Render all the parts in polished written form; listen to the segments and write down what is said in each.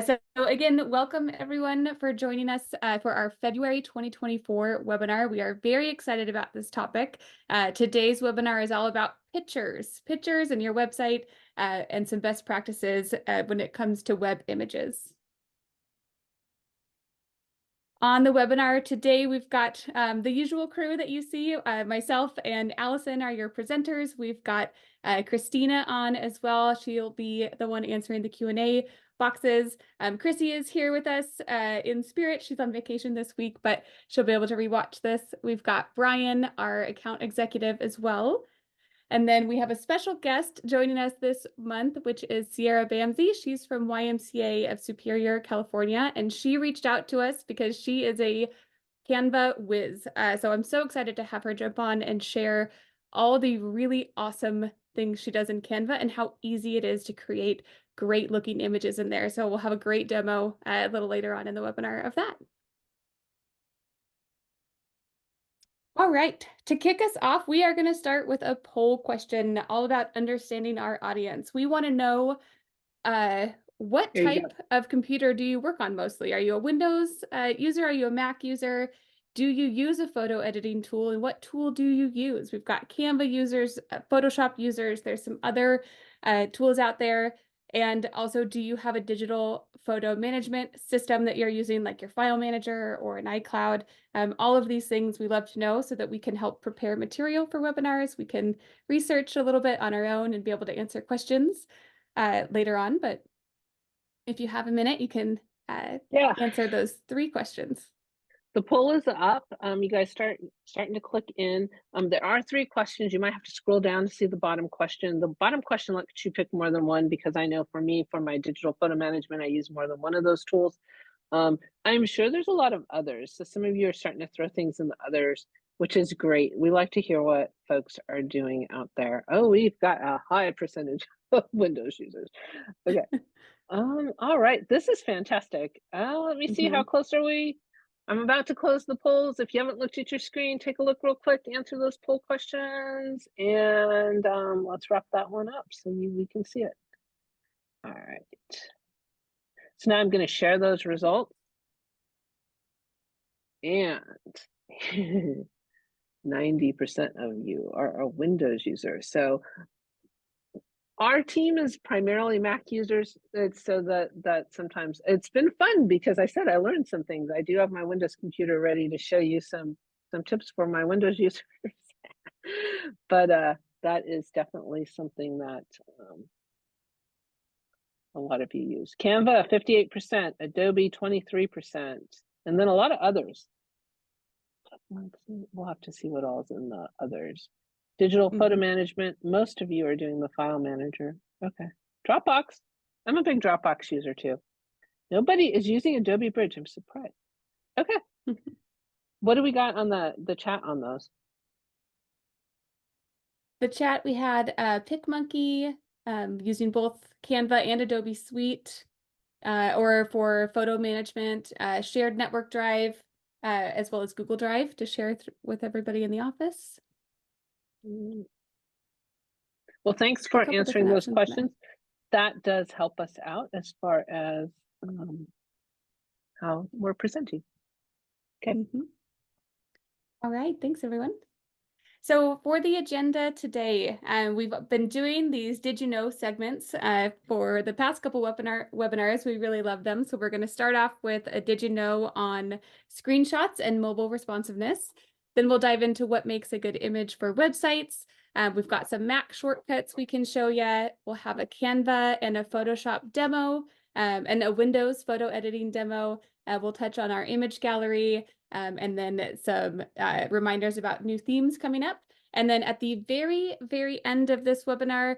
So again, welcome everyone for joining us for our February 2024 webinar. We are very excited about this topic. Today's webinar is all about pictures in your website and some best practices when it comes to web images. On the webinar today, we've got the usual crew that you see. Myself and Allison are your presenters. We've got Christina on as well. She'll be the one answering the Q&A boxes. Chrissy is here with us in spirit. She's on vacation this week, but she'll be able to rewatch this. We've got Brian, our account executive as well. And then we have a special guest joining us this month, which is Sierra Bamsey. She's from YMCA of Superior, California, and she reached out to us because she is a Canva whiz. So I'm so excited to have her jump on and share all the really awesome things she does in Canva and how easy it is to create great looking images in there. So we'll have a great demo a little later on in the webinar of that. All right, to kick us off, we are going to start with a poll question all about understanding our audience. We want to know what type of computer do you work on mostly? Are you a Windows user? Are you a Mac user? Do you use a photo editing tool? And what tool do you use? We've got Canva users, Photoshop users. There's some other tools out there. And also, do you have a digital photo management system that you're using, like your file manager or an iCloud? All of these things we love to know so that we can help prepare material for webinars. We can research a little bit on our own and be able to answer questions later on. But if you have a minute, you can answer those 3 questions. The poll is up. You guys starting to click in. There are 3 questions. You might have to scroll down to see the bottom question. The bottom question lets you pick more than one, because I know for me, for my digital photo management, I use more than one of those tools. I'm sure there's a lot of others. So some of you are starting to throw things in the others, which is great. We like to hear what folks are doing out there. Oh, we've got a high percentage of Windows users. Okay. All right. This is fantastic. Let me see, how close are we? I'm about to close the polls. If you haven't looked at your screen, take a look real quick, answer those poll questions, and let's wrap that one up so we can see it. All right. So now I'm going to share those results. And 90% of you are a Windows user. So our team is primarily Mac users. It's so that sometimes it's been fun, because I said I learned some things. I do have my Windows computer ready to show you some tips for my Windows users. But that is definitely something that a lot of you use. Canva 58%, Adobe 23%, and then a lot of others. We'll have to see what all is in the others. Digital photo management, most of you are doing the file manager. Okay. Dropbox, I'm a big Dropbox user too. Nobody is using Adobe Bridge, I'm surprised. Okay. What do we got on the chat on those? The chat, we had PicMonkey using both Canva and Adobe Suite, or for photo management, shared network drive, as well as Google Drive to share with everybody in the office. Well, thanks for answering those questions. That does help us out as far as how we're presenting. Okay. All right, thanks everyone. So for the agenda today, we've been doing these Did You Know segments for the past couple webinars. We really love them. So we're going to start off with a Did You Know on screenshots and mobile responsiveness. Then we'll dive into what makes a good image for websites. We've got some Mac shortcuts we can show you. We'll have a Canva and a Photoshop demo, and a Windows photo editing demo. We'll touch on our image gallery, and then some reminders about new themes coming up. And then at the very, very end of this webinar,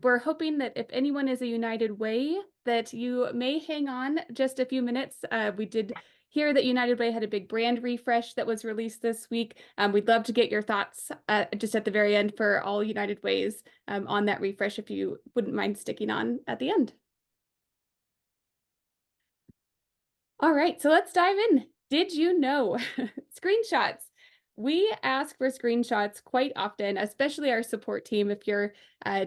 we're hoping that if anyone is a United Way, that you may hang on just a few minutes. We did hear that United Way had a big brand refresh that was released this week. We'd love to get your thoughts just at the very end for all United Ways on that refresh, if you wouldn't mind sticking on at the end. All right, so let's dive in. Did you know? Screenshots. We ask for screenshots quite often, especially our support team. If you're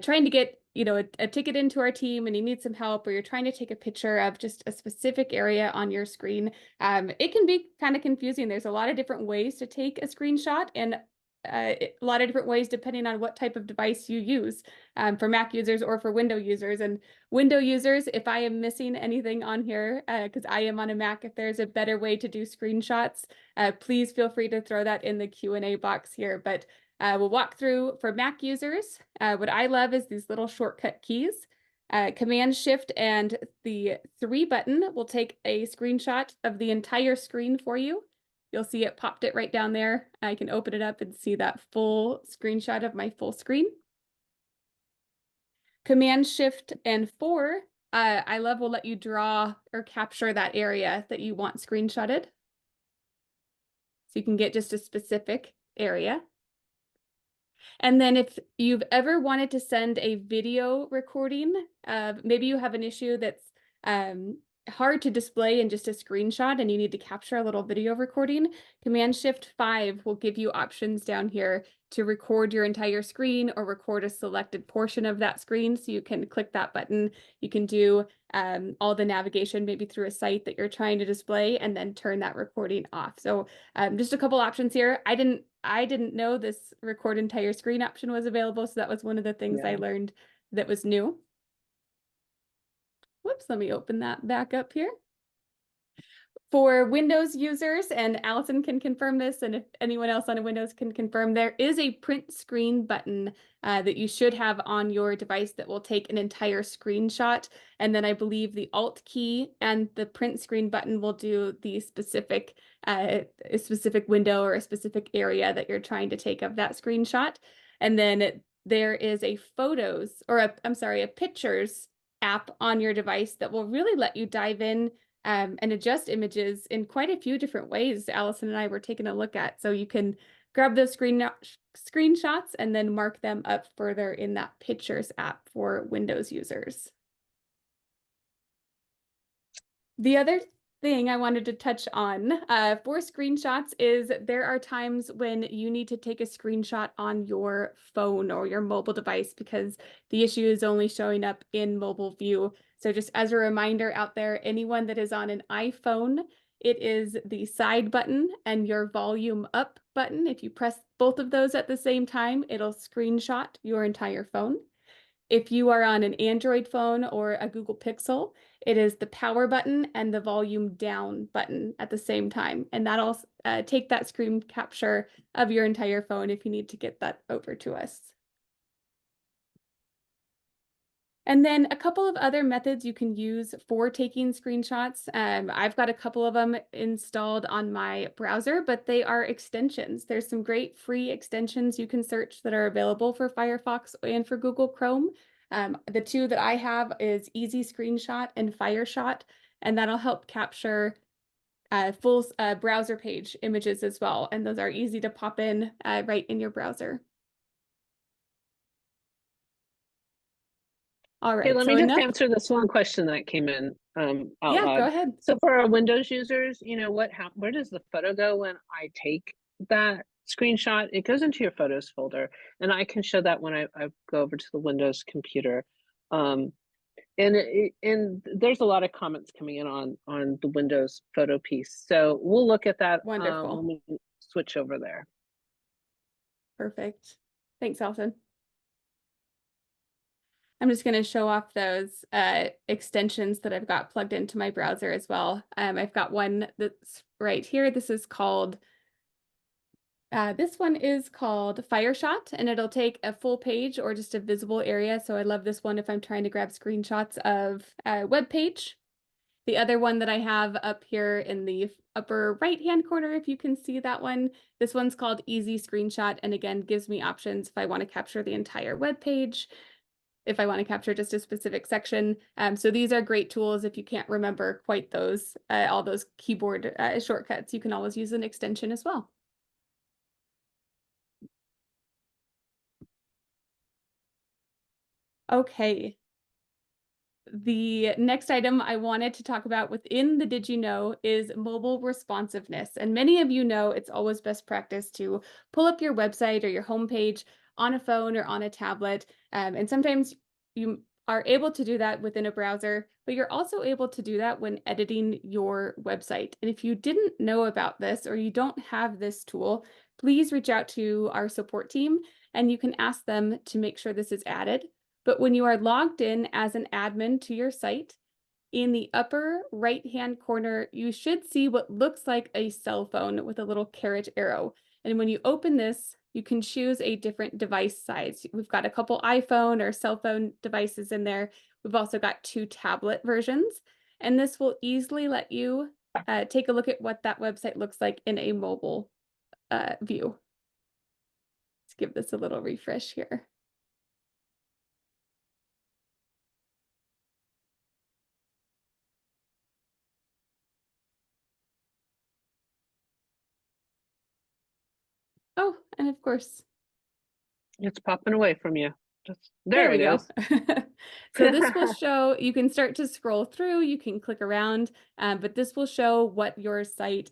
trying to get a ticket into our team and you need some help, or you're trying to take a picture of just a specific area on your screen, it can be kind of confusing. There's a lot of different ways to take a screenshot, and a lot of different ways depending on what type of device you use, for Mac users or for Windows users. And Window users, if I am missing anything on here, because I am on a Mac, if there's a better way to do screenshots, please feel free to throw that in the Q&A box here. But we'll walk through for Mac users. What I love is these little shortcut keys. Command Shift and the 3 button will take a screenshot of the entire screen for you. You'll see it popped it right down there. I can open it up and see that full screenshot of my full screen. Command Shift and 4, I love, will let you draw or capture that area that you want screenshotted. So you can get just a specific area. And then if you've ever wanted to send a video recording, maybe you have an issue that's hard to display in just a screenshot and you need to capture a little video recording, Command Shift 5 will give you options down here to record your entire screen or record a selected portion of that screen. So you can click that button. You can do all the navigation maybe through a site that you're trying to display and then turn that recording off. So just a couple options here. I didn't know this record entire screen option was available, so that was one of the things I learned that was new. Whoops, let me open that back up here. For Windows users, and Allison can confirm this, and if anyone else on a Windows can confirm, there is a print screen button that you should have on your device that will take an entire screenshot. And then I believe the Alt key and the print screen button will do the specific a specific window or a specific area that you're trying to take of that screenshot. And then there is a photos, or a pictures app on your device that will really let you dive in and adjust images in quite a few different ways Allison and I were taking a look at. So you can grab those screenshots and then mark them up further in that Pictures app for Windows users. The other thing I wanted to touch on for screenshots is there are times when you need to take a screenshot on your phone or your mobile device because the issue is only showing up in mobile view. So just as a reminder out there, anyone that is on an iPhone, it is the side button and your volume up button. If you press both of those at the same time, it'll screenshot your entire phone. If you are on an Android phone or a Google Pixel, it is the power button and the volume down button at the same time. And that'll take that screen capture of your entire phone if you need to get that over to us. And then a couple of other methods you can use for taking screenshots. I've got a couple of them installed on my browser, but they are extensions. There's some great free extensions you can search that are available for Firefox and for Google Chrome. The two that I have is Easy Screenshot and FireShot, and that'll help capture full browser page images as well. And those are easy to pop in right in your browser. All Okay, right, let so me just enough. answer this one question that came in out Yeah, go loud. ahead. So for our Windows users, where does the photo go when I take that screenshot? It goes into your photos folder, and I can show that when I go over to the Windows computer. And there's a lot of comments coming in on the Windows photo piece, so we'll look at that Wonderful. when we switch over there. Perfect. Thanks, Alton. I'm just going to show off those extensions that I've got plugged into my browser as well. I've got one that's right here. This is called, this one is called FireShot, and it'll take a full page or just a visible area. So I love this one if I'm trying to grab screenshots of a web page. The other one that I have up here in the upper right-hand corner, if you can see that one, this one's called Easy Screenshot, and again, gives me options if I want to capture the entire web page, if I want to capture just a specific section. So these are great tools if you can't remember quite those, all those keyboard shortcuts. You can always use an extension as well. Okay. The next item I wanted to talk about within the Did You Know is mobile responsiveness. And many of you know it's always best practice to pull up your website or your homepage on a phone or on a tablet. And sometimes you are able to do that within a browser, but you're also able to do that when editing your website. And if you didn't know about this or you don't have this tool, please reach out to our support team and you can ask them to make sure this is added. But when you are logged in as an admin to your site, in the upper right-hand corner, you should see what looks like a cell phone with a little caret arrow. And when you open this, you can choose a different device size. We've got a couple iPhone or cell phone devices in there. We've also got 2 tablet versions. And this will easily let you take a look at what that website looks like in a mobile view. Let's give this a little refresh here. Oh, and of course, It's popping away from you. Just there there we it go. is. So this will show, you can start to scroll through, you can click around, but this will show what your site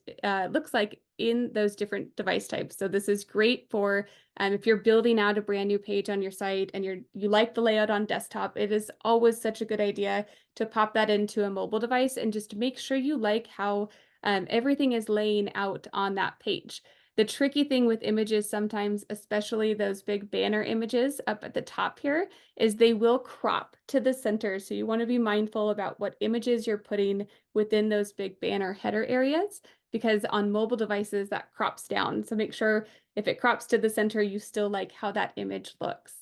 looks like in those different device types. So this is great for if you're building out a brand new page on your site and you like the layout on desktop, it is always such a good idea to pop that into a mobile device and just make sure you like how everything is laying out on that page. The tricky thing with images sometimes, especially those big banner images up at the top here, is they will crop to the center. So you want to be mindful about what images you're putting within those big banner header areas, because on mobile devices that crops down. So make sure if it crops to the center, you still like how that image looks.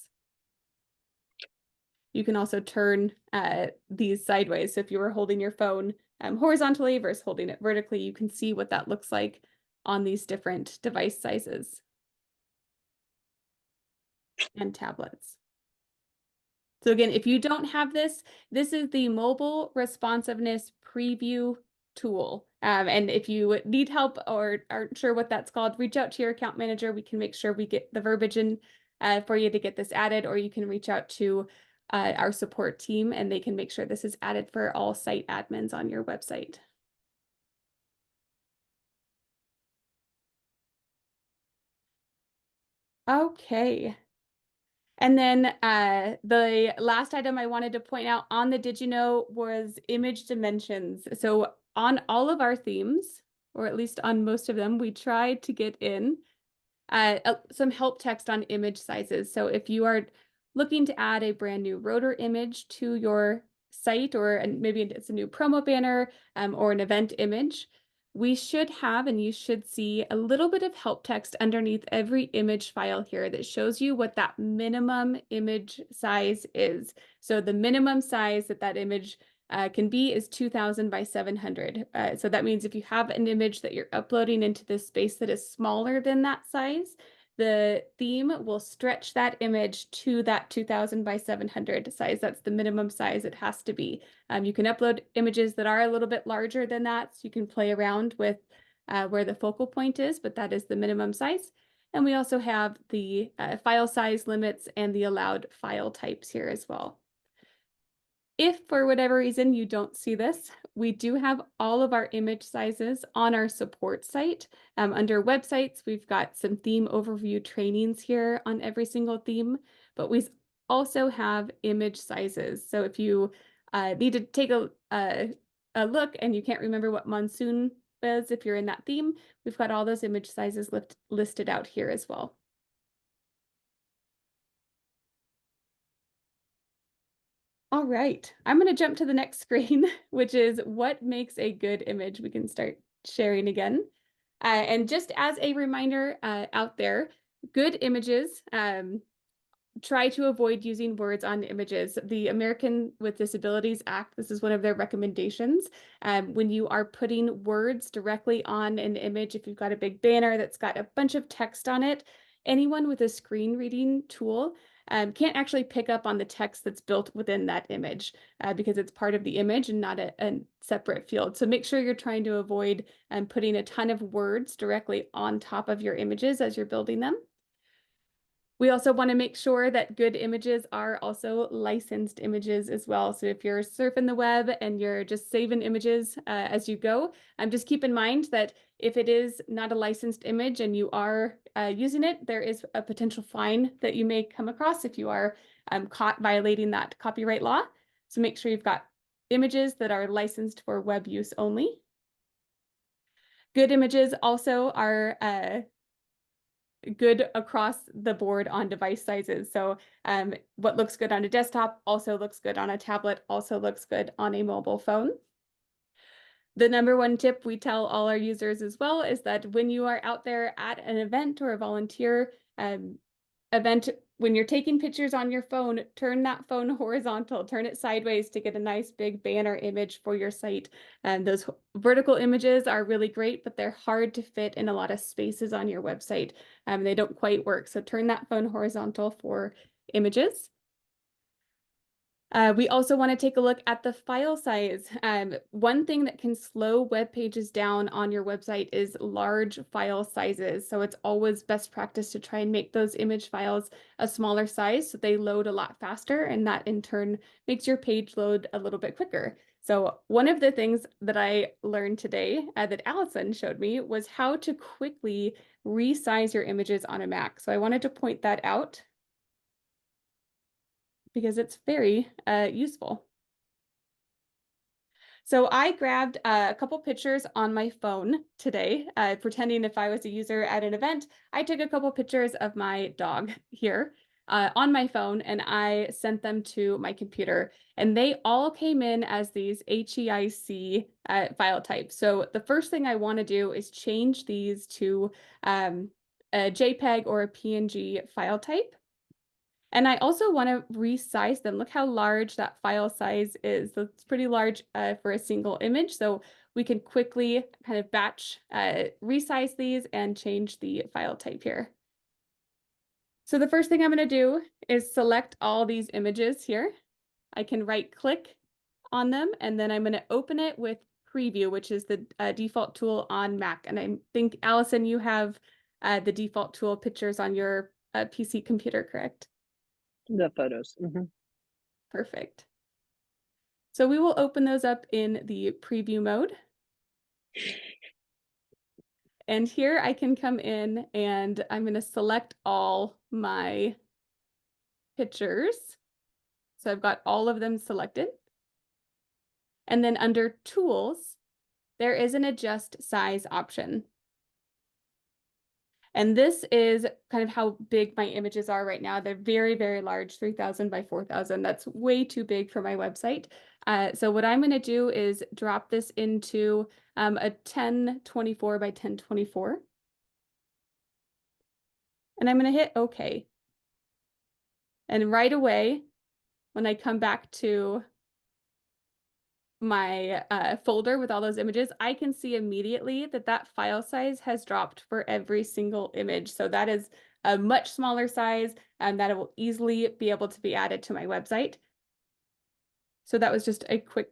You can also turn these sideways. So if you were holding your phone horizontally versus holding it vertically, you can see what that looks like on these different device sizes and tablets. So again, if you don't have this, this is the mobile responsiveness preview tool. And if you need help or aren't sure what that's called, reach out to your account manager. We can make sure we get the verbiage in for you to get this added, or you can reach out to our support team and they can make sure this is added for all site admins on your website. Okay. And then the last item I wanted to point out on the Did You Know was image dimensions. So on all of our themes, or at least on most of them, we tried to get in some help text on image sizes. So if you are looking to add a brand new rotor image to your site, or maybe it's a new promo banner or an event image, we should have, and you should see a little bit of help text underneath every image file here that shows you what that minimum image size is. So the minimum size that that image can be is 2000 by 700. So that means if you have an image that you're uploading into this space that is smaller than that size, the theme will stretch that image to that 2000 by 700 size. That's the minimum size it has to be. You can upload images that are a little bit larger than that, so you can play around with where the focal point is, but that is the minimum size. And we also have the file size limits and the allowed file types here as well. If for whatever reason you don't see this, we do have all of our image sizes on our support site. Under websites, we've got some theme overview trainings here on every single theme, but we also have image sizes. So if you need to take a look and you can't remember what monsoon is, if you're in that theme, we've got all those image sizes listed out here as well. All right, I'm going to jump to the next screen, which is what makes a good image. We can start sharing again. And just as a reminder out there, good images, try to avoid using words on images. The American with Disabilities Act, this is one of their recommendations. When you are putting words directly on an image, if you've got a big banner that's got a bunch of text on it, anyone with a screen reading tool can't actually pick up on the text that's built within that image because it's part of the image and not a separate field. So make sure you're trying to avoid putting a ton of words directly on top of your images as you're building them. We also want to make sure that good images are also licensed images as well. So if you're surfing the web and you're just saving images as you go, just keep in mind that if it is not a licensed image and you are using it, there is a potential fine that you may come across if you are caught violating that copyright law. So make sure you've got images that are licensed for web use only. Good images also are good across the board on device sizes. So what looks good on a desktop also looks good on a tablet, also looks good on a mobile phone. The number one tip we tell all our users as well is that when you are out there at an event or a volunteer event, when you're taking pictures on your phone, turn that phone horizontal, turn it sideways to get a nice big banner image for your site. And those vertical images are really great, but they're hard to fit in a lot of spaces on your website. They don't quite work. So turn that phone horizontal for images. We also want to take a look at the file size. One thing that can slow web pages down on your website is large file sizes. So it's always best practice to try and make those image files a smaller size so they load a lot faster, and that in turn makes your page load a little bit quicker. So one of the things that I learned today that Allison showed me was how to quickly resize your images on a Mac. So I wanted to point that out because it's very useful. So I grabbed a couple pictures on my phone today, pretending if I was a user at an event. I took a couple pictures of my dog here on my phone, and I sent them to my computer. And they all came in as these HEIC file types. So the first thing I want to do is change these to a JPEG or a PNG file type. And I also want to resize them. Look how large that file size is. So it's pretty large for a single image. So we can quickly kind of batch resize these and change the file type here. So the first thing I'm going to do is select all these images here. I can right click on them, and then I'm going to open it with Preview, which is the default tool on Mac. And I think, Allison, you have the default tool pictures on your PC computer, correct? The photos. Perfect. So we will open those up in the preview mode. And here I can come in and I'm going to select all my pictures. So I've got all of them selected. And then under Tools, there is an Adjust Size option. And this is kind of how big my images are right now. They're very, very large, 3,000 by 4,000. That's way too big for my website. So what I'm going to do is drop this into a 1024 by 1024. And I'm going to hit OK. And right away, when I come back to my folder with all those images, I can see immediately that that file size has dropped for every single image. So that is a much smaller size, and that it will easily be able to be added to my website. So that was just a quick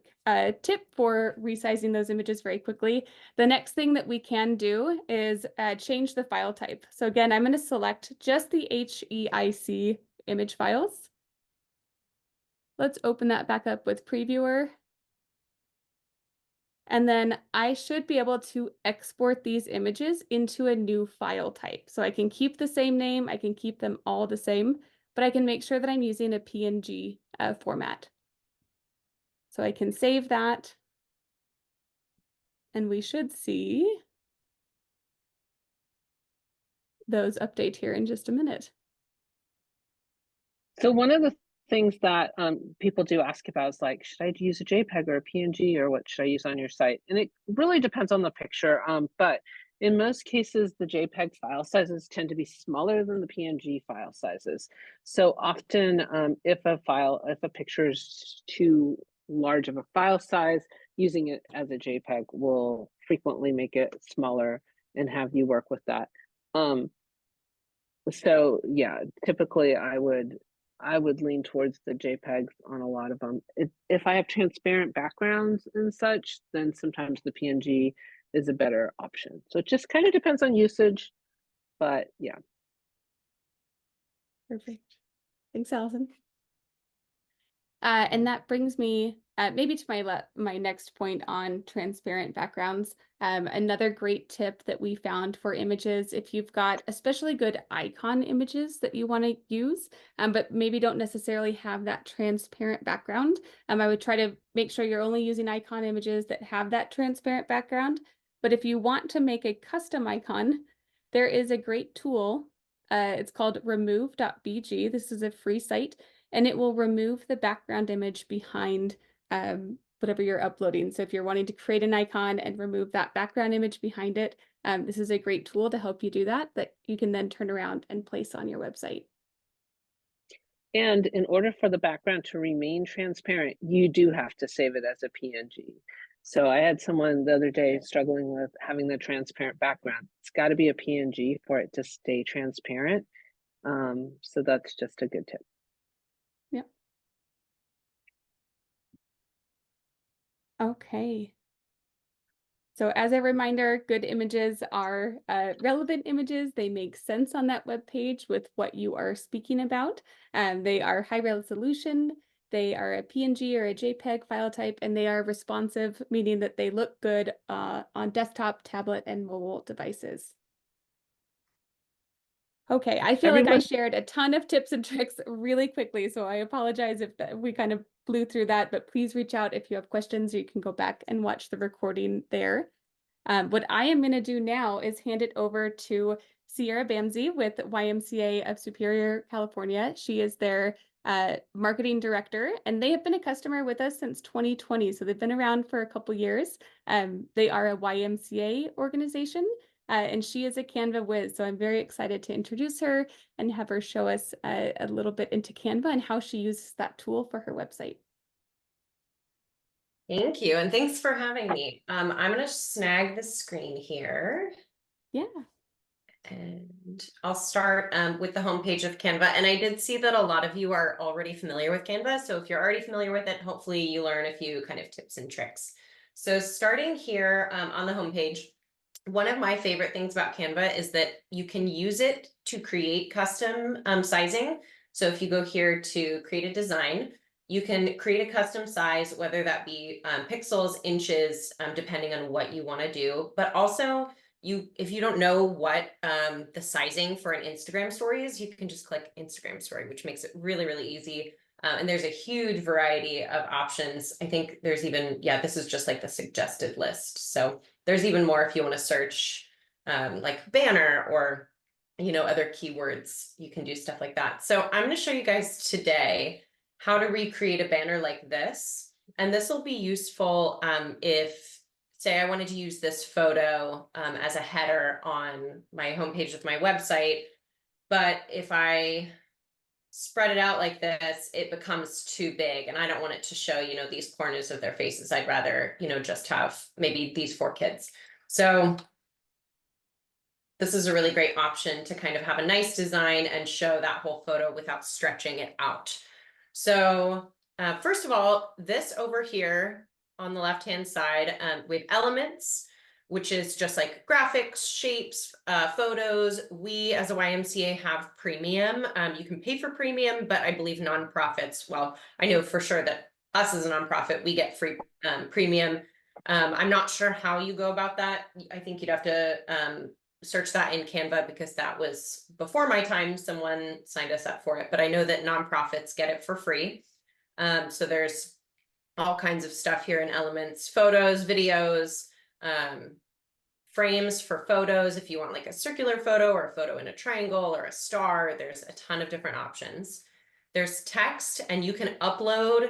tip for resizing those images very quickly. The next thing that we can do is change the file type. So again, I'm going to select just the HEIC image files. Let's open that back up with Previewer. And then I should be able to export these images into a new file type. So I can keep the same name, I can keep them all the same, but I can make sure that I'm using a PNG format. So I can save that, and we should see those update here in just a minute. So one of the things that people do ask about is like, should I use a JPEG or a PNG, or what should I use on your site? And it really depends on the picture. But in most cases, the JPEG file sizes tend to be smaller than the PNG file sizes. So often, if a picture is too large of a file size, using it as a JPEG will frequently make it smaller and have you work with that. So yeah, typically I would lean towards the JPEGs on a lot of them. If I have transparent backgrounds and such, then sometimes the PNG is a better option. So it just kind of depends on usage, but yeah. Perfect. Thanks, Allison. And that brings me maybe to my next point on transparent backgrounds, another great tip that we found for images, if you've got especially good icon images that you want to use, but maybe don't necessarily have that transparent background, I would try to make sure you're only using icon images that have that transparent background. But if you want to make a custom icon, there is a great tool. It's called remove.bg. This is a free site, and it will remove the background image behind whatever you're uploading. So if you're wanting to create an icon and remove that background image behind it, this is a great tool to help you do that, that you can then turn around and place on your website. And in order for the background to remain transparent, you do have to save it as a PNG. So I had someone the other day struggling with having the transparent background. It's got to be a PNG for it to stay transparent. So that's just a good tip. Yep. Okay. So as a reminder, good images are relevant images. They make sense on that web page with what you are speaking about. They are high resolution. They are a PNG or a JPEG file type, and they are responsive, meaning that they look good on desktop, tablet, and mobile devices. Okay, I feel like I Everyone, shared a ton of tips and tricks really quickly, so I apologize if we kind of blew through that, but please reach out if you have questions. You can go back and watch the recording there. What I am going to do now is hand it over to Sierra Bamsey with YMCA of Superior, California. She is their marketing director, and they have been a customer with us since 2020. So they've been around for a couple years. They are a YMCA organization, and she is a Canva whiz. So I'm very excited to introduce her and have her show us a little bit into Canva and how she uses that tool for her website. Thank you, and thanks for having me. I'm going to snag the screen here, Yeah. and I'll start with the homepage of Canva. And I did see that a lot of you are already familiar with Canva, so if you're already familiar with it, hopefully you learn a few kind of tips and tricks. So starting here on the homepage, one of my favorite things about Canva is that you can use it to create custom sizing. So if you go here to create a design, you can create a custom size, whether that be pixels, inches, depending on what you want to do. But also, if you don't know what the sizing for an Instagram story is, you can just click Instagram story, which makes it really, really easy. And there's a huge variety of options. I think there's even, yeah, this is just like the suggested list. So there's even more if you want to search like banner or, other keywords. You can do stuff like that. So I'm going to show you guys today how to recreate a banner like this. And this will be useful if, say, I wanted to use this photo as a header on my homepage of my website. But if I spread it out like this, it becomes too big. And I don't want it to show, these corners of their faces. I'd rather, just have maybe these 4 kids. So this is a really great option to kind of have a nice design and show that whole photo without stretching it out. So first of all, this over here on the left-hand side, we have elements, which is just like graphics, shapes, photos. We as a YMCA have premium. You can pay for premium, but I believe nonprofits, well, I know for sure that us as a nonprofit, we get free premium. I'm not sure how you go about that. I think you'd have to search that in Canva because that was before my time. Someone signed us up for it, but I know that nonprofits get it for free. So there's all kinds of stuff here in elements, photos, videos, frames for photos. If you want like a circular photo or a photo in a triangle or a star, there's a ton of different options. There's text, and you can upload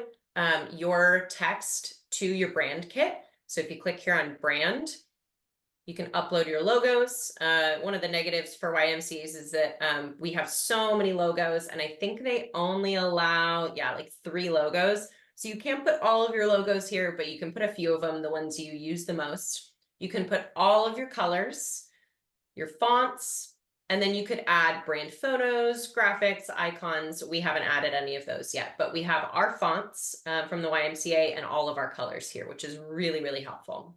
your text to your brand kit. So if you click here on brand, you can upload your logos. One of the negatives for YMCAs is that we have so many logos, and I think they only allow, like 3 logos. So you can't put all of your logos here, but you can put a few of them, the ones you use the most. You can put all of your colors, your fonts, and then you could add brand photos, graphics, icons. We haven't added any of those yet, but we have our fonts from the YMCA and all of our colors here, which is really, really helpful.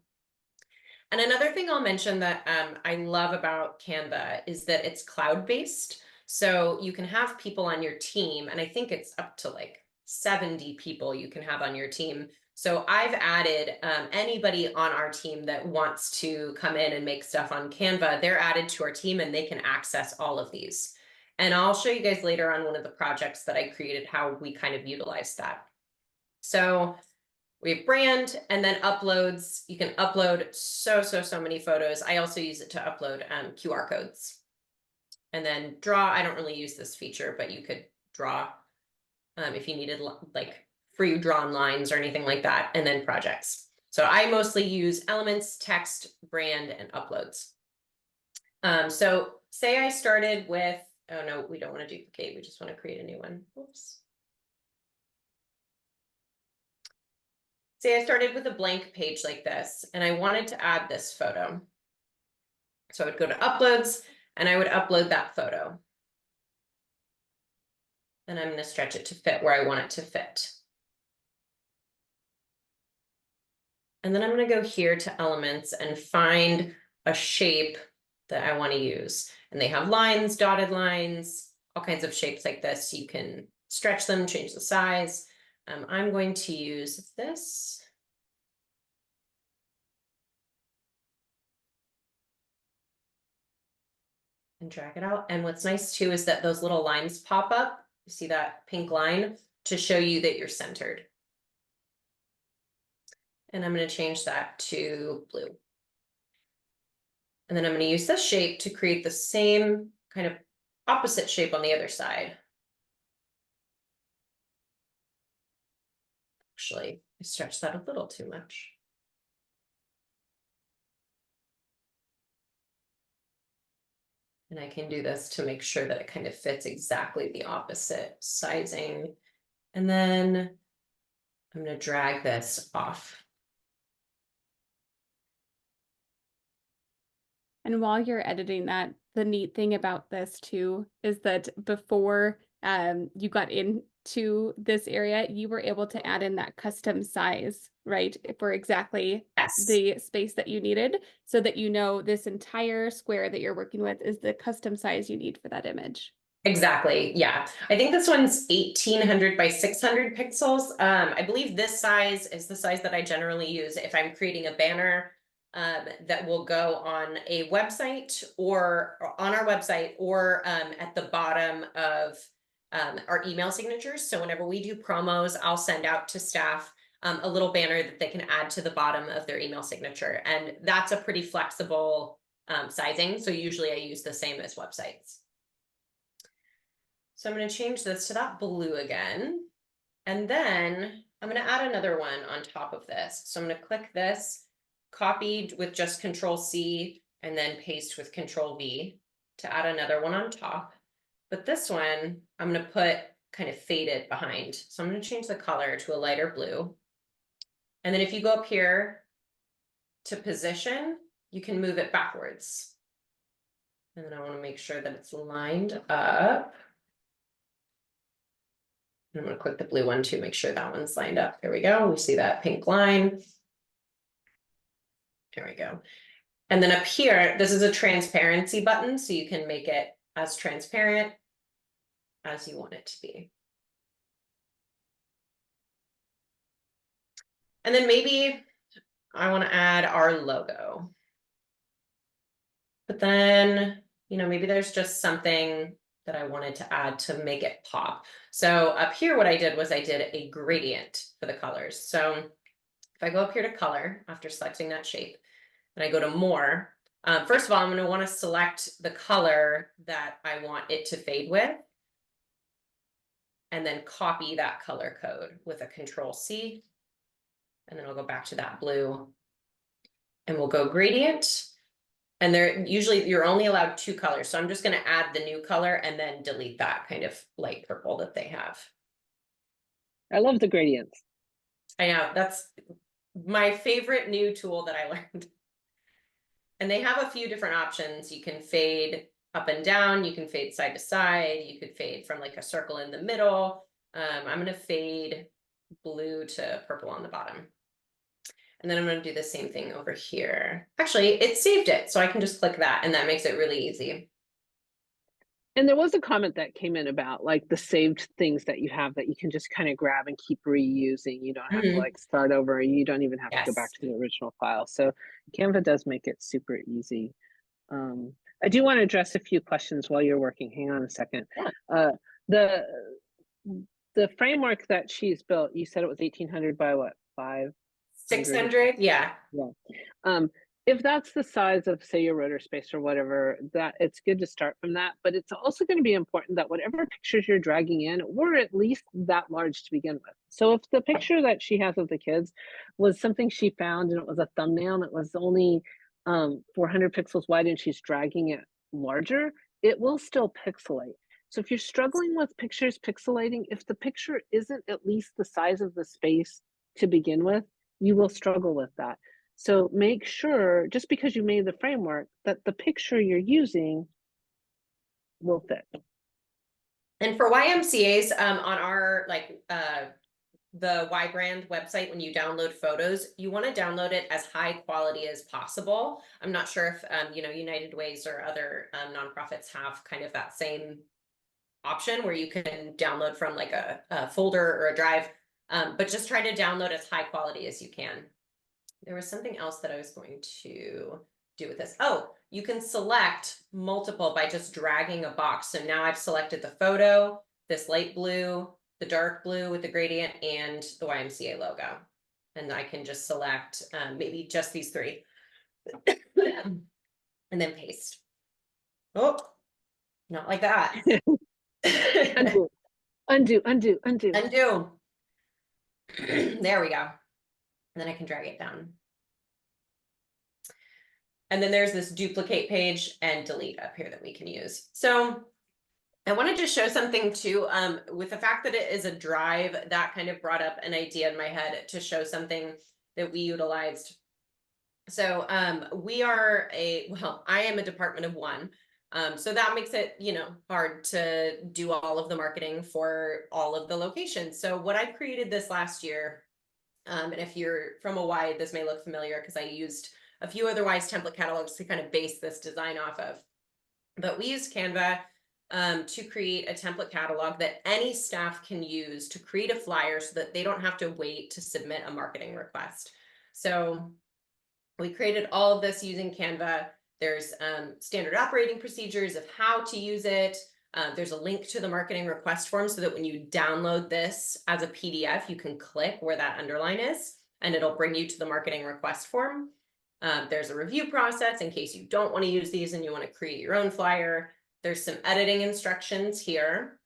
And another thing I'll mention that I love about Canva is that it's cloud-based. So you can have people on your team, and I think it's up to like 70 people you can have on your team. So I've added anybody on our team that wants to come in and make stuff on Canva, they're added to our team and they can access all of these. And I'll show you guys later on one of the projects that I created, how we kind of utilize that. So we have brand and then uploads. You can upload so many photos. I also use it to upload QR codes. And then draw, I don't really use this feature, but you could draw if you needed like free drawn lines or anything like that, and then projects. So I mostly use elements, text, brand, and uploads. So say I started with, oh no, we don't want to duplicate. We just want to create a new one. Oops. Say I started with a blank page like this, and I wanted to add this photo. So I would go to uploads, and I would upload that photo. And I'm going to stretch it to fit where I want it to fit. And then I'm going to go here to elements and find a shape that I want to use. And they have lines, dotted lines, all kinds of shapes like this. You can stretch them, change the size. I'm going to use this. And drag it out. And what's nice too is that those little lines pop up. You see that pink line to show you that you're centered. And I'm going to change that to blue. And then I'm going to use this shape to create the same kind of opposite shape on the other side. Actually, I stretched that a little too much. And I can do this to make sure that it kind of fits exactly the opposite sizing. And then I'm going to drag this off. And while you're editing that, the neat thing about this too is that before you got into this area, you were able to add in that custom size, right? For exactly Yes. the space that you needed, so that you know this entire square that you're working with is the custom size you need for that image. Exactly. Yeah. I think this one's 1800 by 600 pixels. I believe this size is the size that I generally use if I'm creating a banner that will go on a website or on our website or at the bottom of our email signatures. So whenever we do promos, I'll send out to staff a little banner that they can add to the bottom of their email signature. And that's a pretty flexible sizing. So usually I use the same as websites. So I'm going to change this to that blue again. And then I'm going to add another one on top of this. So I'm going to click this, copy with just Control C, and then paste with Control V to add another one on top. But this one, I'm going to put kind of faded behind. So I'm going to change the color to a lighter blue. And then if you go up here to position, you can move it backwards. And then I want to make sure that it's lined up. I'm going to click the blue one to make sure that one's lined up. There we go. We see that pink line. There we go. And then up here, this is a transparency button, so you can make it as transparent as you want it to be. And then maybe I want to add our logo. But then, maybe there's just something that I wanted to add to make it pop. So up here, what I did was I did a gradient for the colors. So if I go up here to color after selecting that shape, and I go to more, first of all, I'm going to want to select the color that I want it to fade with, and then copy that color code with a Control C, and then I'll go back to that blue, and we'll go gradient. And you're only allowed 2 colors. So I'm just going to add the new color and then delete that kind of light purple that they have. I love the gradients. I know, that's my favorite new tool that I learned. And they have a few different options. You can fade up and down. You can fade side to side. You could fade from like a circle in the middle. I'm going to fade blue to purple on the bottom. And then I'm going to do the same thing over here. Actually, it saved it, so I can just click that, and that makes it really easy. And there was a comment that came in about like the saved things that you have that you can just kind of grab and keep reusing. You don't have to Mhm. like start over. You don't even have to go back Yes. to the original file. So Canva does make it super easy. I do want to address a few questions while you're working. Hang on a second. Yeah. Uh, the the framework that she's built, you said it was 1800 by what, 500? 600, yeah. Yeah. Um, if that's the size of, say, your rotor space or whatever, that it's good to start from that. But it's also going to be important that whatever pictures you're dragging in were at least that large to begin with. So if the picture that she has of the kids was something she found and it was a thumbnail and it was only 400 pixels wide and she's dragging it larger, it will still pixelate. So if you're struggling with pictures pixelating, if the picture isn't at least the size of the space to begin with, you will struggle with that. So make sure, just because you made the framework, that the picture you're using will fit. And for YMCA's, on our the Y brand website, when you download photos, you want to download it as high quality as possible. I'm not sure if United Ways or other nonprofits have kind of that same option where you can download from like a folder or a drive, but just try to download as high quality as you can. There was something else that I was going to do with this. Oh, you can select multiple by just dragging a box. So now I've selected the photo, this light blue, the dark blue with the gradient, and the YMCA logo. And I can just select maybe just these three and then paste. Oh, not like that. Undo, undo, undo, undo. Undo. There we go. And then I can drag it down. And then there's this duplicate page and delete up here that we can use. So I wanted to show something too, with the fact that it is a drive, that kind of brought up an idea in my head to show something that we utilized. So I am a department of one. So that makes it, hard to do all of the marketing for all of the locations. So what I created this last year, and if you're from a Y, this may look familiar because I used a few other Wise template catalogs to kind of base this design off of. But we use Canva to create a template catalog that any staff can use to create a flyer so that they don't have to wait to submit a marketing request. So we created all of this using Canva. There's standard operating procedures of how to use it. There's a link to the marketing request form so that when you download this as a PDF, you can click where that underline is, and it'll bring you to the marketing request form. There's a review process in case you don't want to use these and you want to create your own flyer. There's some editing instructions here.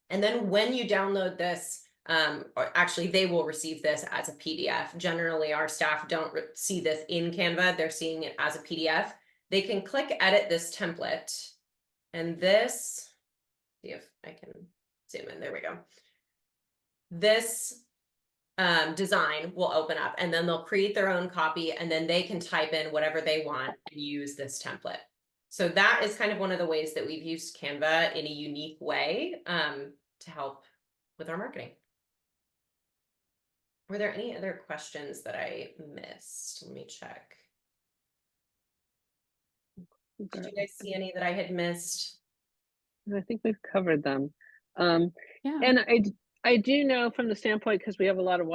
And then when you download this, or actually they will receive this as a PDF. Generally, our staff don't see this in Canva. They're seeing it as a PDF. They can click edit this template, and this, see if I can zoom in, there we go. This design will open up, and then they'll create their own copy, and then they can type in whatever they want and use this template. So that is kind of one of the ways that we've used Canva in a unique way to help with our marketing. Were there any other questions that I missed? Let me check. Did you guys see any that I had missed? I think we've covered them. Yeah. And I do know from the standpoint, because we have a lot of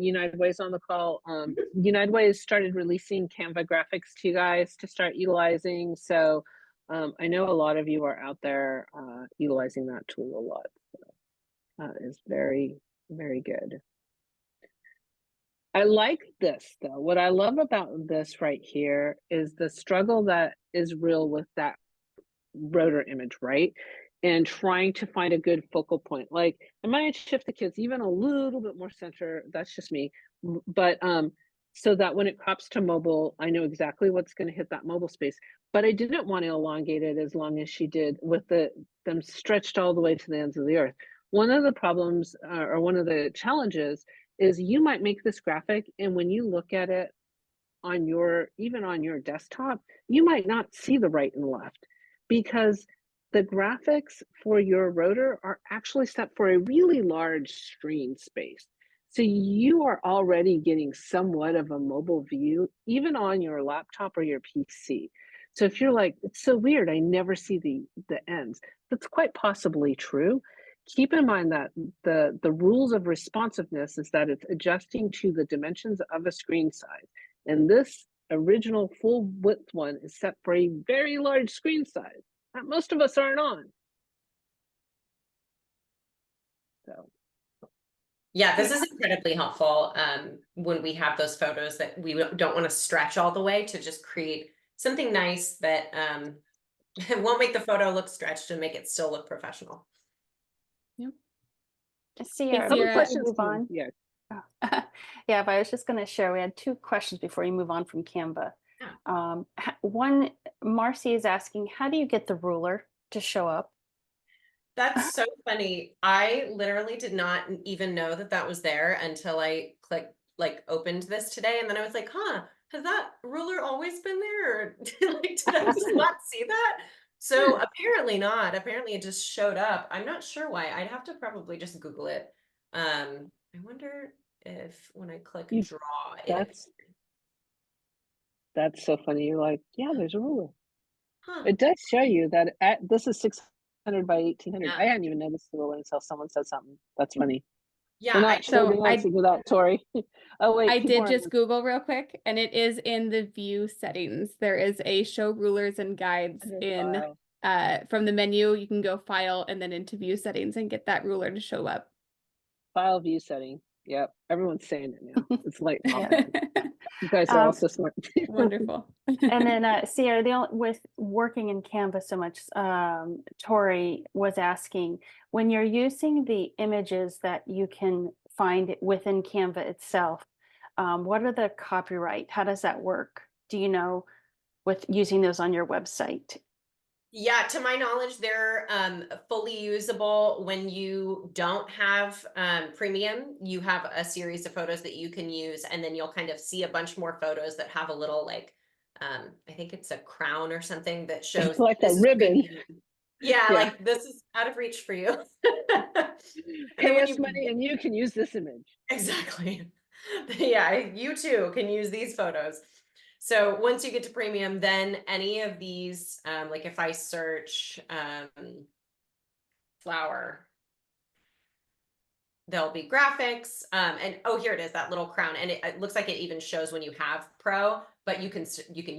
United Ways on the call, United Ways started releasing Canva graphics to you guys to start utilizing. So I know a lot of you are out there utilizing that tool a lot. So, is very, very good. I like this though. What I love about this right here is the struggle that is real with that rotor image, right? And trying to find a good focal point. Like I might shift the kids even a little bit more center. That's just me. But so that when it crops to mobile, I know exactly what's going to hit that mobile space. But I didn't want to elongate it as long as she did with them stretched all the way to the ends of the earth. One of the problems or one of the challenges is you might make this graphic, and when you look at it on even on your desktop, you might not see the right and left, because the graphics for your rotor are actually set for a really large screen space. So you are already getting somewhat of a mobile view, even on your laptop or your PC. So if you're like, it's so weird, I never see the ends, that's quite possibly true. Keep in mind that the rules of responsiveness is that it's adjusting to the dimensions of a screen size. And this original full width one is set for a very large screen size that most of us aren't on. So Yeah, this is incredibly helpful when we have those photos that we don't want to stretch all the way, to just create something nice that won't make the photo look stretched and make it still look professional. Sierra, Sierra, before we move on. Yeah. Yeah, but I was just going to share, we had 2 questions before you move on from Canva. Yeah. One, Marcy is asking, how do you get the ruler to show up? That's so funny. I literally did not even know that that was there until I opened this today, and then I was like, huh, has that ruler always been there? Or like, did I just not see that? So apparently not. Apparently it just showed up. I'm not sure why. I'd have to probably just Google it. I wonder if when I click draw, That's so funny. You're like, yeah, there's a ruler. huh. It does show you that this is 600 by 1800. Yeah. I hadn't even noticed the ruler until someone said something. That's funny. Yeah, We're not sure the answer to that, Tori. Oh wait, I people did are just Google real quick, and it is in the view settings. There is a show rulers and guides in from the menu. You can go file and then into view settings and get that ruler to show up. File view setting. Yep, everyone's saying it now. It's like, Yeah. you guys are also smart. Wonderful. And then Sierra, with working in Canva so much, Tori was asking, when you're using the images that you can find within Canva itself, what are the copyright? How does that work? Do you know, with using those on your website? Yeah, to my knowledge, they're fully usable. When you don't have premium, you have a series of photos that you can use, and then you'll kind of see a bunch more photos that have a little I think it's a crown or something that shows like this a is ribbon. premium. Yeah, Yeah. like this is out of reach for you. Pay us money and you can use this image. Exactly. Yeah, you too can use these photos. So once you get to premium, then any of these, like if I search flower, there'll be graphics. And oh, here it is, that little crown. And it looks like it even shows when you have Pro, but you can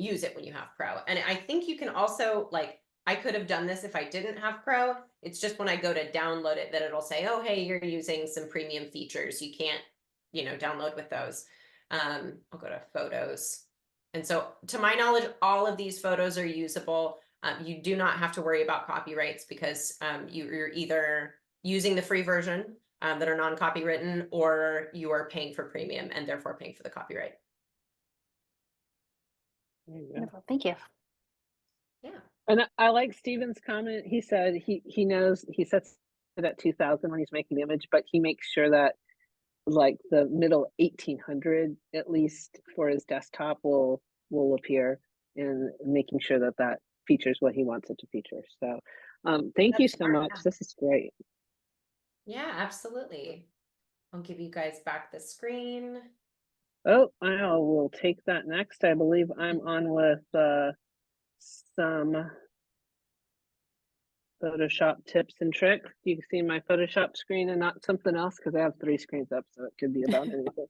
use it when you have Pro. And I think you can also, like, I could have done this if I didn't have Pro. It's just when I go to download it that it'll say, oh, hey, you're using some premium features. You can't, download with those. I'll go to photos. And so to my knowledge, all of these photos are usable. You do not have to worry about copyrights because you're either using the free version that are non-copywritten, or you are paying for premium and therefore paying for the copyright. Wonderful. Thank you. Yeah. And I like Steven's comment. He said he knows he sets it at 2000 when he's making the image, but he makes sure that like the middle 1800 at least for his desktop will appear, and making sure that that features what he wants it to feature. So thank you so much. This is great. Yeah, absolutely. I'll give you guys back the screen. Oh, I will take that next. I believe I'm on with some Photoshop tips and tricks. You can see my Photoshop screen and not something else because I have 3 screens up, so it could be about anything.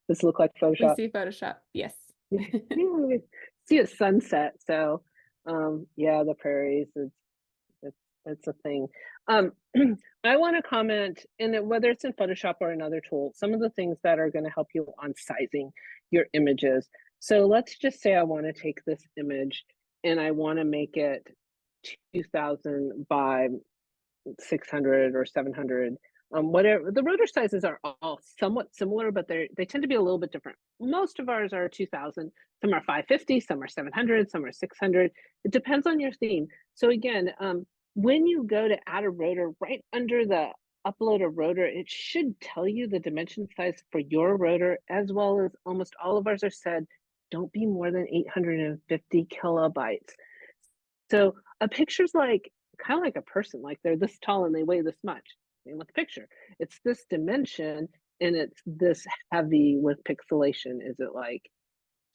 This look like Photoshop. We see Photoshop, yes. See a sunset. So yeah, the prairies, it's a thing. I want to comment, and whether it's in Photoshop or another tool, some of the things that are going to help you on sizing your images. So let's just say I want to take this image and I want to make it 2000 by 600 or 700. Whatever, the rotor sizes are all somewhat similar, but they tend to be a little bit different. Most of ours are 2000, some are 550, some are 700, some are 600. It depends on your theme. So again, when you go to add a rotor, right under the upload a rotor, it should tell you the dimension size for your rotor, as well as almost all of ours are said, don't be more than 850 kilobytes. So a picture's like kind of like a person, like they're this tall and they weigh this much. Same with the picture. It's this dimension and it's this heavy with pixelation. Is it like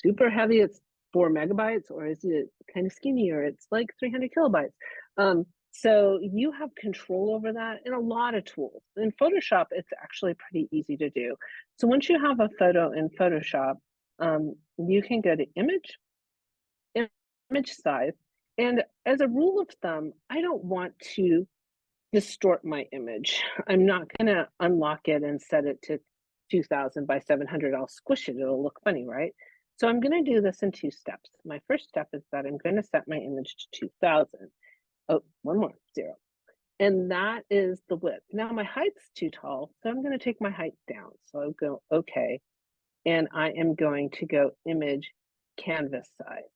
super heavy? It's 4 megabytes, or is it kind of skinny, or it's like 300 kilobytes. So you have control over that in a lot of tools. In Photoshop, it's actually pretty easy to do. So once you have a photo in Photoshop, you can go to image size. And as a rule of thumb, I don't want to distort my image. I'm not gonna unlock it and set it to 2000 by 700. I'll squish it, it'll look funny, right? So I'm gonna do this in 2 steps. My first step is that I'm gonna set my image to 2000. Oh, one more, 0. And that is the width. Now my height's too tall, so I'm gonna take my height down. So I'll go okay, and I am going to go image canvas size.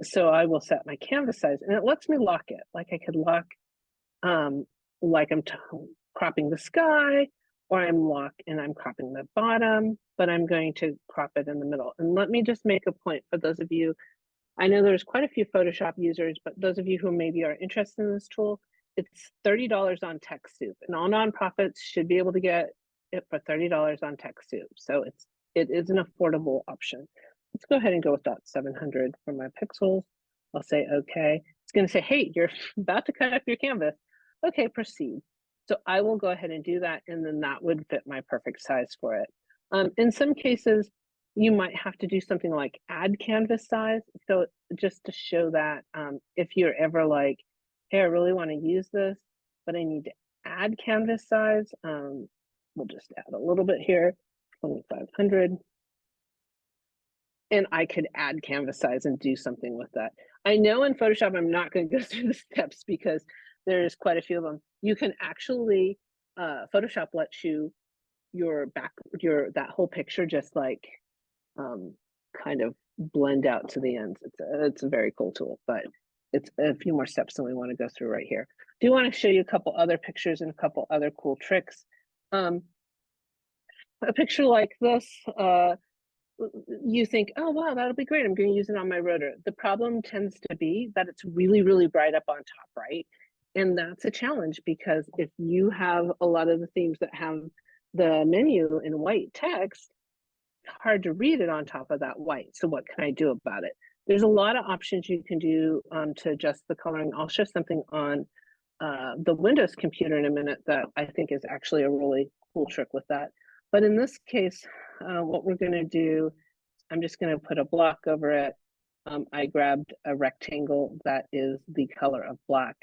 So I will set my canvas size, and it lets me lock it. Like I could lock, like I'm cropping the sky, or I'm cropping the bottom, but I'm going to crop it in the middle. And let me just make a point for those of you, I know there's quite a few Photoshop users, but those of you who maybe are interested in this tool, it's $30 on TechSoup, and all nonprofits should be able to get it for $30 on TechSoup. So it is an affordable option. Let's go ahead and go with that 700 for my pixels. I'll say okay. It's going to say, hey, you're about to cut up your canvas. Okay, proceed. So I will go ahead and do that, and then that would fit my perfect size for it. In some cases, you might have to do something like add canvas size. So just to show that if you're ever like, hey, I really want to use this, but I need to add canvas size, we'll just add a little bit here, 2500. And I could add canvas size and do something with that. I know in Photoshop, I'm not going to go through the steps because there's quite a few of them. You can actually, Photoshop lets you that whole picture just like kind of blend out to the ends. It's a very cool tool, but it's a few more steps than we want to go through right here. Do want to show you a couple other pictures and a couple other cool tricks. A picture like this, you think, oh, wow, that'll be great. I'm going to use it on my rotor. The problem tends to be that it's really, really bright up on top, right? And that's a challenge because if you have a lot of the themes that have the menu in white text, it's hard to read it on top of that white. So what can I do about it? There's a lot of options you can do to adjust the coloring. I'll show something on the Windows computer in a minute that I think is actually a really cool trick with that. But in this case, what we're going to do, I'm just going to put a block over it. I grabbed a rectangle that is the color of black,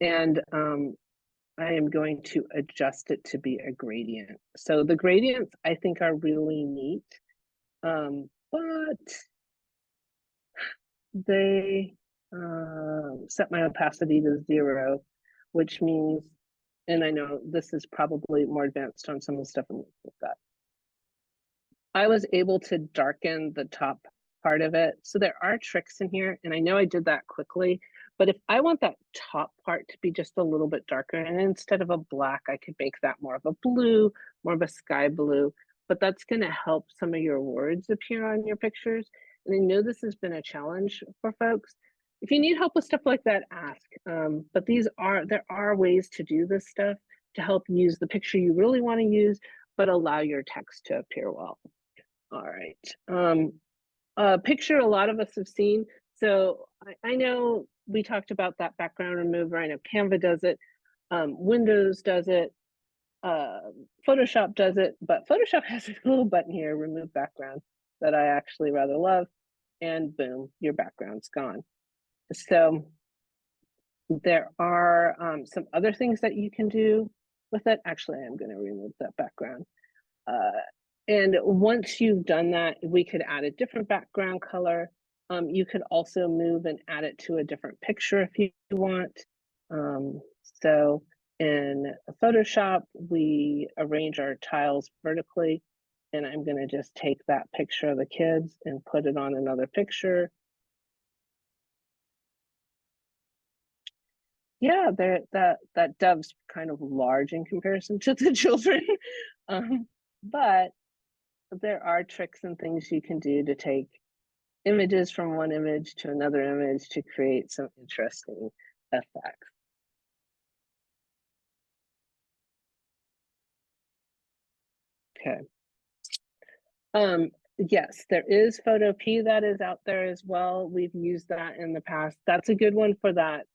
and I am going to adjust it to be a gradient. So the gradients I think are really neat, but they set my opacity to 0, which means, and I know this is probably more advanced on some of the stuff I'm looking at that. I was able to darken the top part of it. So there are tricks in here, and I know I did that quickly, but if I want that top part to be just a little bit darker, and instead of a black, I could make that more of a blue, more of a sky blue, but that's gonna help some of your words appear on your pictures. And I know this has been a challenge for folks. If you need help with stuff like that, ask. But there are ways to do this stuff to help use the picture you really wanna use, but allow your text to appear well. All right. Picture a lot of us have seen. So I know we talked about that background remover. I know Canva does it. Windows does it. Photoshop does it. But Photoshop has a little button here, remove background, that I actually rather love. And boom, your background's gone. So there are some other things that you can do with it. Actually, I'm going to remove that background. And once you've done that, we could add a different background color. You could also move and add it to a different picture if you want. So in Photoshop, we arrange our tiles vertically, and I'm going to just take that picture of the kids and put it on another picture. Yeah, that dove's kind of large in comparison to the children, but there are tricks and things you can do to take images from one image to another image to create some interesting effects. Okay. Yes, there is Photopea that is out there as well. We've used that in the past. That's a good one for that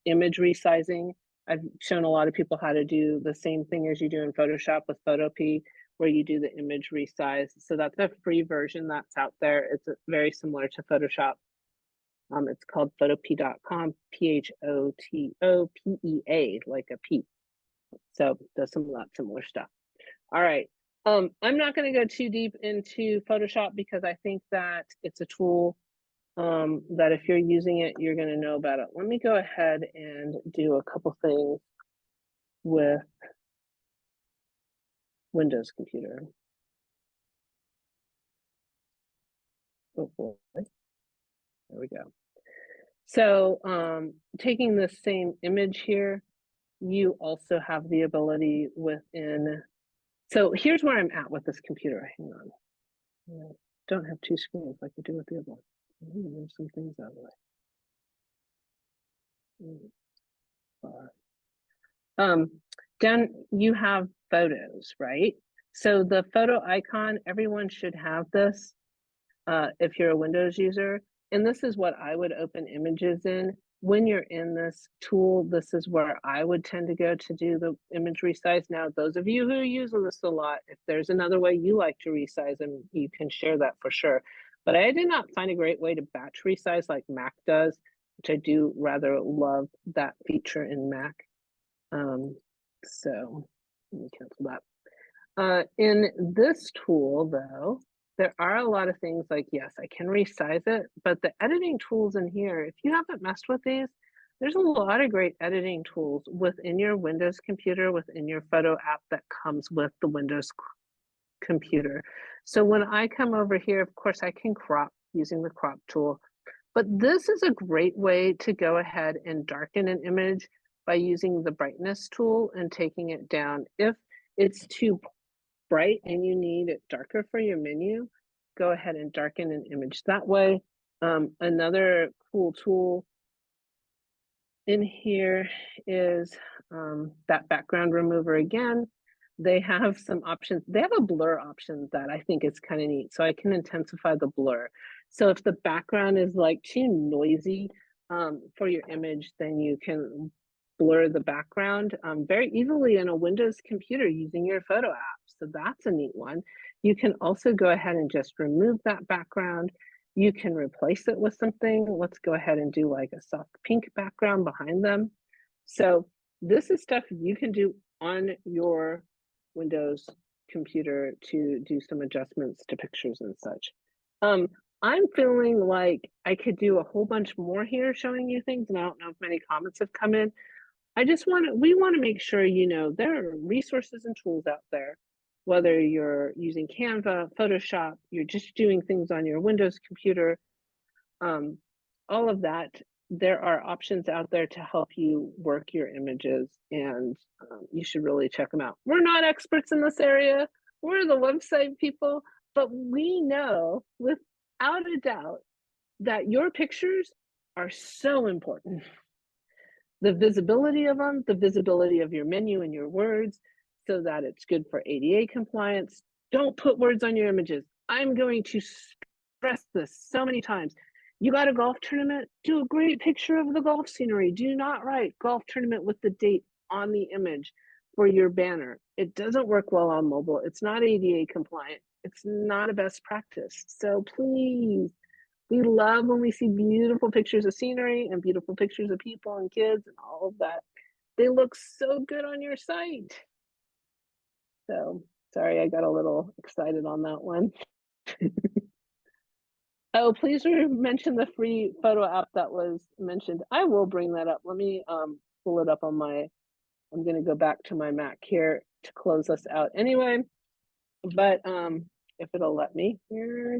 image resizing. I've shown a lot of people how to do the same thing as you do in Photoshop with Photopea, where you do the image resize. So that's a free version that's out there. It's very similar to Photoshop. It's called photopea.com, Photopea, like a P. So does some of that similar stuff. All right. I'm not going to go too deep into Photoshop because I think that it's a tool that if you're using it, you're going to know about it. Let me go ahead and do a couple things with Windows computer. Oh boy. There we go. So taking the same image here, you also have the ability within. So here's where I'm at with this computer. Hang on. I don't have two screens like I do with the other one. Move some things out of the way. Down you have photos, right? So the photo icon, everyone should have this if you're a Windows user. And this is what I would open images in. When you're in this tool, this is where I would tend to go to do the image resize. Now, those of you who are using this a lot, if there's another way you like to resize them, you can share that for sure. But I did not find a great way to batch resize like Mac does, which I do rather love that feature in Mac. So let me cancel that. In this tool, though, there are a lot of things like, yes, I can resize it, but the editing tools in here, if you haven't messed with these, there's a lot of great editing tools within your Windows computer, within your photo app that comes with the Windows computer. So when I come over here, of course, I can crop using the crop tool, but this is a great way to go ahead and darken an image by using the brightness tool and taking it down. If it's too bright and you need it darker for your menu, go ahead and darken an image that way. Another cool tool in here is that background remover again. They have some options. They have a blur option that I think is kind of neat. So I can intensify the blur. So if the background is like too noisy for your image, then you can blur the background very easily in a Windows computer using your photo app. So that's a neat one. You can also go ahead and just remove that background. You can replace it with something. Let's go ahead and do like a soft pink background behind them. So this is stuff you can do on your Windows computer to do some adjustments to pictures and such. I'm feeling like I could do a whole bunch more here showing you things, and I don't know if many comments have come in. We want to make sure you know there are resources and tools out there, whether you're using Canva, Photoshop, you're just doing things on your Windows computer, all of that. There are options out there to help you work your images, and you should really check them out. We're not experts in this area. We're the website people, but we know without a doubt that your pictures are so important. The visibility of them, the visibility of your menu and your words, so that it's good for ADA compliance. Don't put words on your images. I'm going to stress this so many times. You got a golf tournament, do a great picture of the golf scenery. Do not write golf tournament with the date on the image for your banner. It doesn't work well on mobile. It's not ADA compliant. It's not a best practice. So please, we love when we see beautiful pictures of scenery and beautiful pictures of people and kids and all of that. They look so good on your site. So sorry, I got a little excited on that one. Oh, please mention the free photo app that was mentioned. I will bring that up. Let me pull it up on my, I'm gonna go back to my Mac here to close us out anyway. But if it'll let me here,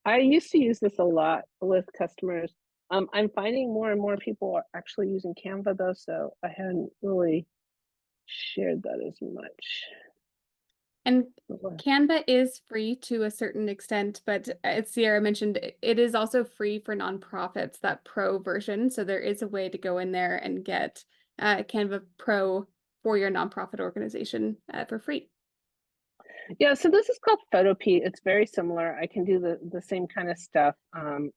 I used to use this a lot with customers. I'm finding more and more people are actually using Canva though, so I hadn't really shared that as much. And Canva is free to a certain extent, but as Sierra mentioned, it is also free for nonprofits, that pro version. So there is a way to go in there and get Canva Pro for your nonprofit organization for free. Yeah, so this is called Photopea. It's very similar. I can do the same kind of stuff.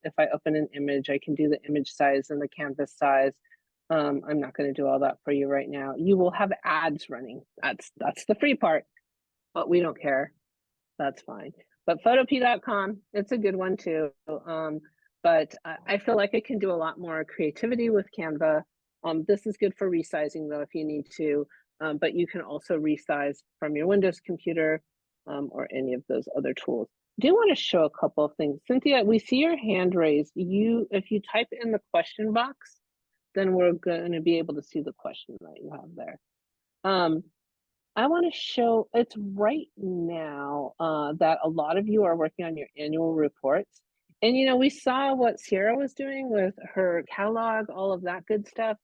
If I open an image, I can do the image size and the canvas size. I'm not going to do all that for you right now. You will have ads running. That's the free part, but we don't care. That's fine. But photopea.com, it's a good one too. But I feel like I can do a lot more creativity with Canva. This is good for resizing though, if you need to. But you can also resize from your Windows computer or any of those other tools. I do want to show a couple of things. Cynthia, we see your hand raised. If you type in the question box, then we're going to be able to see the question that you have there. I want to show it's right now that a lot of you are working on your annual reports. And, you know, we saw what Sierra was doing with her catalog, all of that good stuff.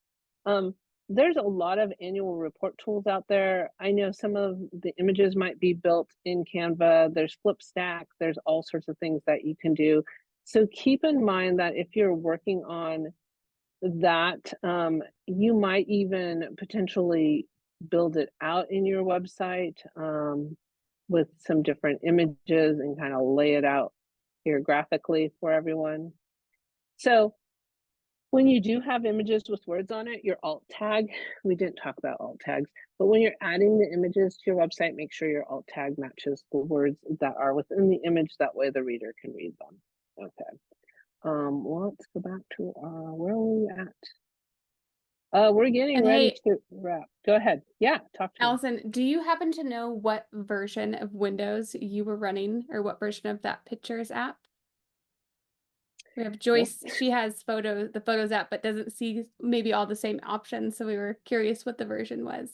There's a lot of annual report tools out there. I know some of the images might be built in Canva. There's Flipstack. There's all sorts of things that you can do. So keep in mind that if you're working on that, you might even potentially build it out in your website with some different images and kind of lay it out here graphically for everyone. So when you do have images with words on it, your alt tag, we didn't talk about alt tags, but when you're adding the images to your website, make sure your alt tag matches the words that are within the image. That way the reader can read them. Okay. Let's go back to where are we at? We're getting And ready hey, to wrap. Go ahead. Yeah, talk to me. Allison, do you happen to know what version of Windows you were running or what version of that Pictures app? We have Joyce, she has the Photos app, but doesn't see maybe all the same options. So we were curious what the version was.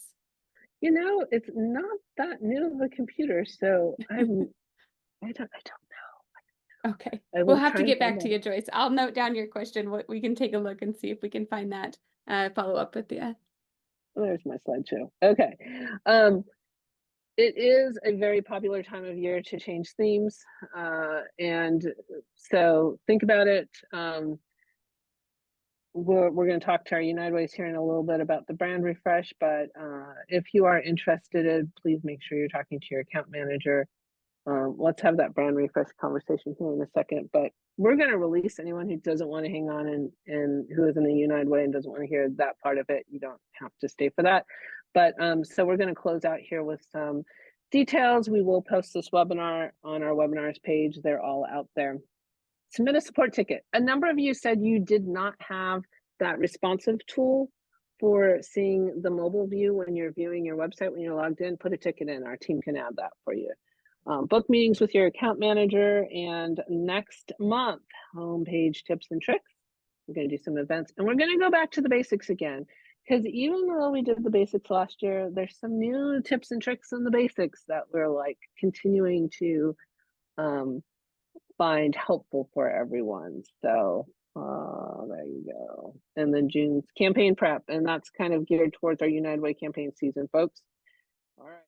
You know, it's not that new of a computer, so I don't know. Okay. I We'll will have try to and get find back to out. you, Joyce. I'll note down your question. We can take a look and see if we can find that. Follow up with you. There's my slideshow. Okay. It is a very popular time of year to change themes. And so think about it. We're going to talk to our United Ways here in a little bit about the brand refresh, but if you are interested, please make sure you're talking to your account manager. Let's have that brand refresh conversation here in a second, but we're going to release anyone who doesn't want to hang on and who isn't a United Way and doesn't want to hear that part of it. You don't have to stay for that. But so we're going to close out here with some details. We will post this webinar on our webinars page. They're all out there. Submit a support ticket. A number of you said you did not have that responsive tool for seeing the mobile view when you're viewing your website when you're logged in. Put a ticket in. Our team can add that for you. Book meetings with your account manager, and next month, homepage tips and tricks. We're going to do some events, and we're going to go back to the basics again, because even though we did the basics last year, there's some new tips and tricks in the basics that we're like continuing to find helpful for everyone. So there you go. And then June's campaign prep, and that's kind of geared towards our United Way campaign season, folks. All right.